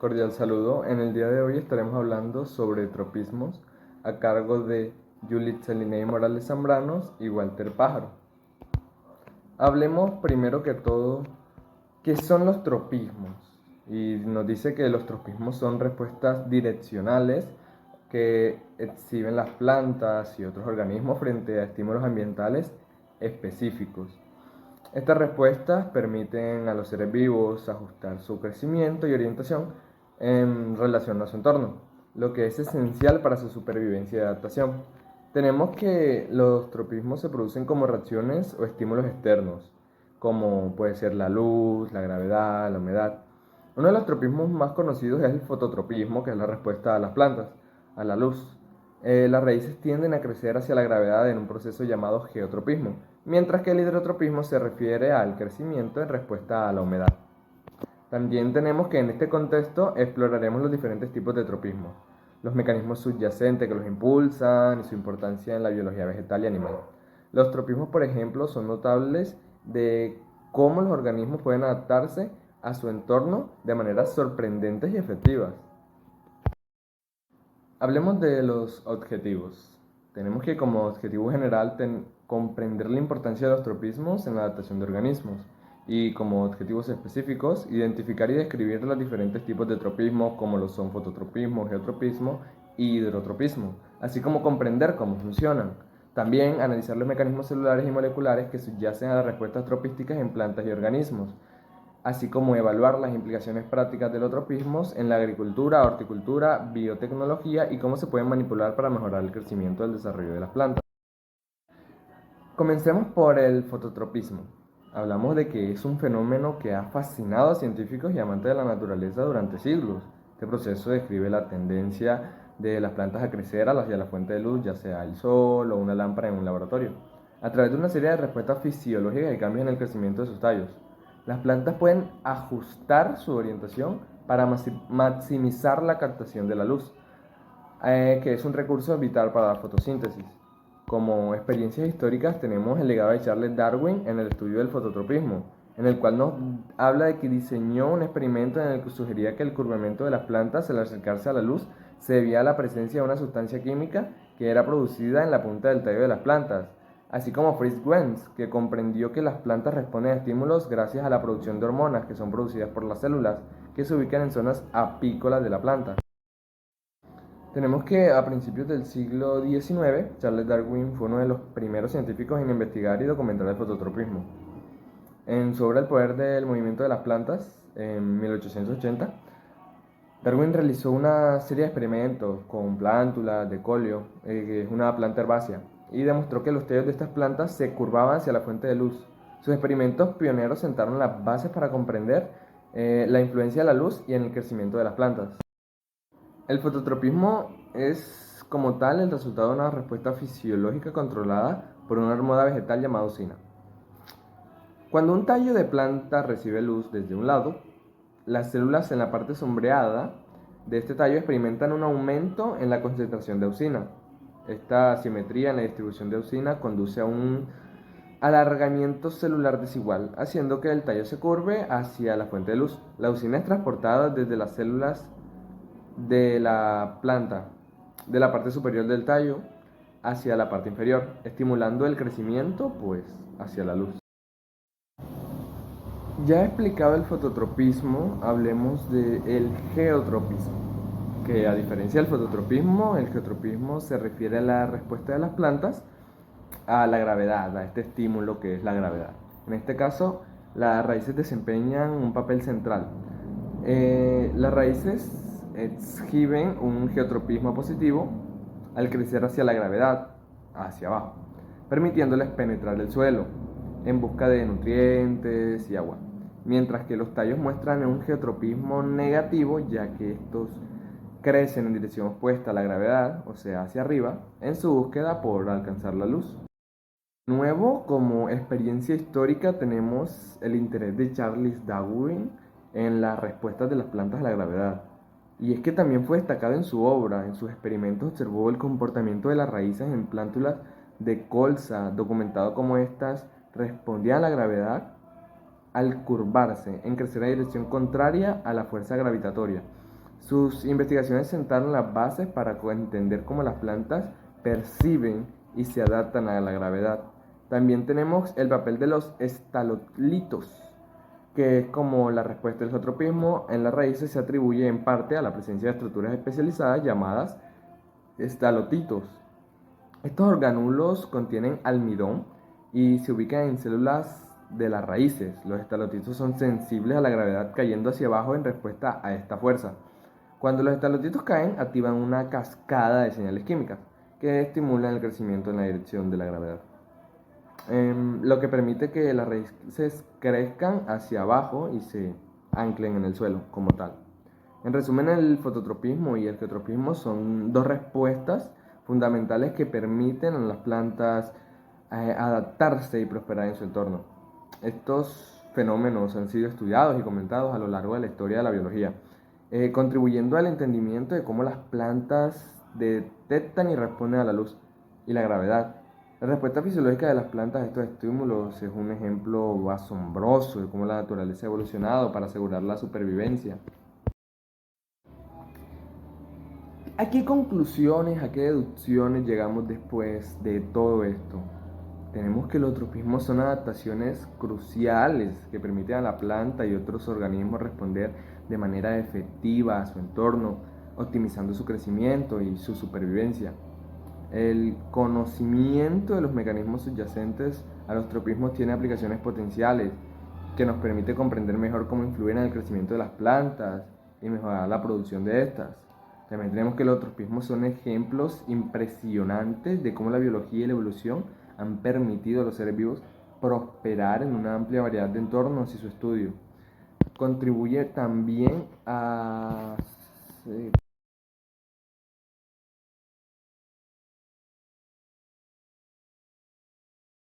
Cordial saludo. En el día de hoy estaremos hablando sobre tropismos a cargo de Yulitza Liney Morales Zambranos y Walter Pájaro. Hablemos primero que todo, ¿qué son los tropismos? Y nos dice que los tropismos son respuestas direccionales que exhiben las plantas y otros organismos frente a estímulos ambientales específicos. Estas respuestas permiten a los seres vivos ajustar su crecimiento y orientación en relación a su entorno, lo que es esencial para su supervivencia y adaptación. Tenemos que los tropismos se producen como reacciones o estímulos externos, como puede ser la luz, la gravedad, la humedad. Uno de los tropismos más conocidos es el fototropismo, que es la respuesta a las plantas, a la luz. Las raíces tienden a crecer hacia la gravedad en un proceso llamado geotropismo, mientras que el hidrotropismo se refiere al crecimiento en respuesta a la humedad. También tenemos que en este contexto exploraremos los diferentes tipos de tropismo, los mecanismos subyacentes que los impulsan y su importancia en la biología vegetal y animal. Los tropismos, por ejemplo, son notables de cómo los organismos pueden adaptarse a su entorno de maneras sorprendentes y efectivas. Hablemos de los objetivos. Tenemos que como objetivo general comprender la importancia de los tropismos en la adaptación de organismos y como objetivos específicos identificar y describir los diferentes tipos de tropismo como lo son fototropismo, geotropismo y hidrotropismo, así como comprender cómo funcionan. También analizar los mecanismos celulares y moleculares que subyacen a las respuestas tropísticas en plantas y organismos, así como evaluar las implicaciones prácticas de los tropismos en la agricultura, horticultura, biotecnología y cómo se pueden manipular para mejorar el crecimiento y el desarrollo de las plantas. Comencemos por el fototropismo. Hablamos de que es un fenómeno que ha fascinado a científicos y amantes de la naturaleza durante siglos. Este proceso describe la tendencia de las plantas a crecer hacia la fuente de luz, ya sea el sol o una lámpara en un laboratorio, a través de una serie de respuestas fisiológicas y cambios en el crecimiento de sus tallos. Las plantas pueden ajustar su orientación para maximizar la captación de la luz, que es un recurso vital para la fotosíntesis. Como experiencias históricas tenemos el legado de Charles Darwin en el estudio del fototropismo, en el cual nos habla de que diseñó un experimento en el que sugería que el curvamiento de las plantas al acercarse a la luz se debía a la presencia de una sustancia química que era producida en la punta del tallo de las plantas, así como Fritz Wenz, que comprendió que las plantas responden a estímulos gracias a la producción de hormonas que son producidas por las células que se ubican en zonas apícolas de la planta. Tenemos que a principios del siglo XIX, Charles Darwin fue uno de los primeros científicos en investigar y documentar el fototropismo. En su obra El poder del movimiento de las plantas, en 1880, Darwin realizó una serie de experimentos con plántulas de colio, que es una planta herbácea, y demostró que los tallos de estas plantas se curvaban hacia la fuente de luz. Sus experimentos pioneros sentaron las bases para comprender la influencia de la luz y en el crecimiento de las plantas. El fototropismo es, como tal, el resultado de una respuesta fisiológica controlada por una hormona vegetal llamada auxina. Cuando un tallo de planta recibe luz desde un lado, las células en la parte sombreada de este tallo experimentan un aumento en la concentración de auxina. Esta asimetría en la distribución de auxina conduce a un alargamiento celular desigual, haciendo que el tallo se curve hacia la fuente de luz. La auxina es transportada desde las células de la planta, de la parte superior del tallo hacia la parte inferior, estimulando el crecimiento pues hacia la luz. Ya he explicado el fototropismo, hablemos del geotropismo, que a diferencia del fototropismo, el geotropismo se refiere a la respuesta de las plantas a la gravedad, a este estímulo que es la gravedad. En este caso, las raíces desempeñan un papel central. Las raíces exhiben un geotropismo positivo al crecer hacia la gravedad, hacia abajo, permitiéndoles penetrar el suelo en busca de nutrientes y agua, mientras que los tallos muestran un geotropismo negativo, ya que estos crecen en dirección opuesta a la gravedad, o sea, hacia arriba, en su búsqueda por alcanzar la luz. De nuevo, como experiencia histórica, tenemos el interés de Charles Darwin en las respuestas de las plantas a la gravedad. Y es que también fue destacado en su obra. En sus experimentos observó el comportamiento de las raíces en plántulas de colza, documentado cómo éstas respondían a la gravedad al curvarse, en crecer en dirección contraria a la fuerza gravitatoria. Sus investigaciones sentaron las bases para entender cómo las plantas perciben y se adaptan a la gravedad. También tenemos el papel de los estalolitos, que es como la respuesta del zootropismo en las raíces se atribuye en parte a la presencia de estructuras especializadas llamadas estalotitos. Estos orgánulos contienen almidón y se ubican en células de las raíces. Los estalotitos son sensibles a la gravedad cayendo hacia abajo en respuesta a esta fuerza. Cuando los estalotitos caen, activan una cascada de señales químicas que estimulan el crecimiento en la dirección de la gravedad, lo que permite que las raíces crezcan hacia abajo y se anclen en el suelo como tal. En resumen, el fototropismo y el geotropismo son dos respuestas fundamentales que permiten a las plantas adaptarse y prosperar en su entorno. Estos fenómenos han sido estudiados y comentados a lo largo de la historia de la biología, contribuyendo al entendimiento de cómo las plantas detectan y responden a la luz y la gravedad. La respuesta fisiológica de las plantas a estos estímulos es un ejemplo asombroso de cómo la naturaleza ha evolucionado para asegurar la supervivencia. ¿A qué conclusiones, a qué deducciones llegamos después de todo esto? Tenemos que los tropismos son adaptaciones cruciales que permiten a la planta y otros organismos responder de manera efectiva a su entorno, optimizando su crecimiento y su supervivencia. El conocimiento de los mecanismos subyacentes a los tropismos tiene aplicaciones potenciales que nos permite comprender mejor cómo influyen en el crecimiento de las plantas y mejorar la producción de estas. También tenemos que los tropismos son ejemplos impresionantes de cómo la biología y la evolución han permitido a los seres vivos prosperar en una amplia variedad de entornos y su estudio contribuye también a